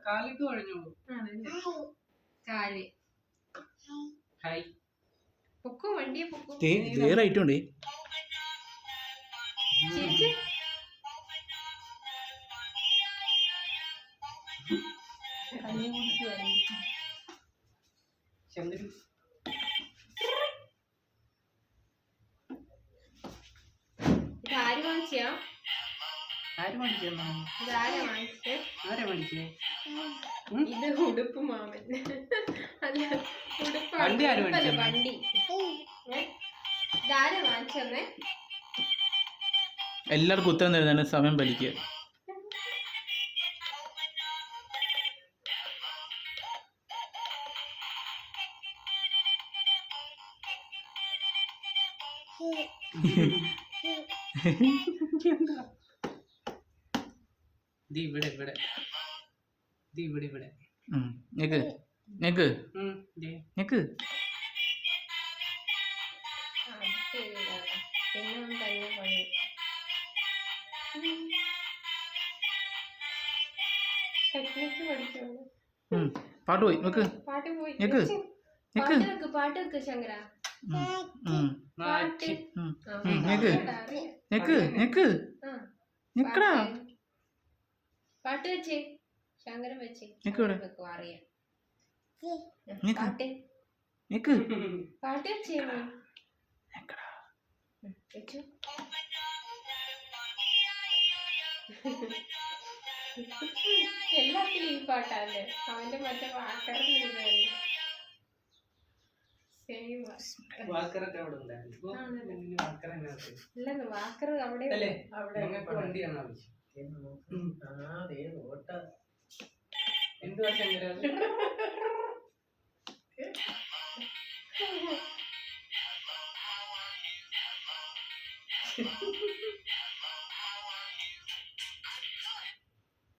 കാലിട്ട് കുഴഞ്ഞു കാല് ഹായ് പൊക്കോ വണ്ടിയെ പൊക്കോ റൈറ്റുണ്ട് ചിരിച്ച് ചന്ദ്രൻ ഇത് ആര് വാങ്ങിച്ചാ ആര് മേടിച്ചേ ഇതാരാ വാങ്ങിച്ചേ ആരാ മേടിച്ചേ ഇത് ഉടുപ്പ് മാമൻ അല്ല ഉടുപ്പ് വണ്ടി ആര് മേടിച്ചേ? വണ്ടി ഇതാരാ വാങ്ങിച്ചേ എല്ലാവർക്കും ഉത്തരം തരുന്നതാണ് സമയം വലിക്കുക. ഇവിടെ ഇവിടെ ഇവിടെ ഇവിടെ ഞെക്ക് ഞെക്ക് ഞെക്ക് പിന്നെ തന്നെ പണി ടെക്നിക്ക് പഠിച്ചോളൂ പാട്ട് പോയി ഞെക്ക് പാട്ട് പോയി ഞെക്ക് ഞെക്ക് പാട്ട് വെക്ക് ശങ്കര പാട്ട് ഞെക്ക് ഞെക്ക് ഞെക്ക് ഞെക്കടാ പാട്ട് വെച്ചേ ശങ്കരൻ വെച്ചേ ഞെക്ക് അറിയാം ഞെക്ക് പാട്ട് ഞെക്ക് പാട്ട് വെച്ചേ ഞെക്കടാ വെച്ചു എല്ലാത്തിലും ഈ പാട്ടല്ലേ അവന്റെ മറ്റേ വാക്കറിന്റെ വാക്കറൊക്കെ അവിടെ ഉണ്ടായിരുന്നു ഇല്ലെന്ന് വാക്കർ അവിടെ വണ്ടിയാണ് ആവശ്യം എന്തുവാ ശങ്കര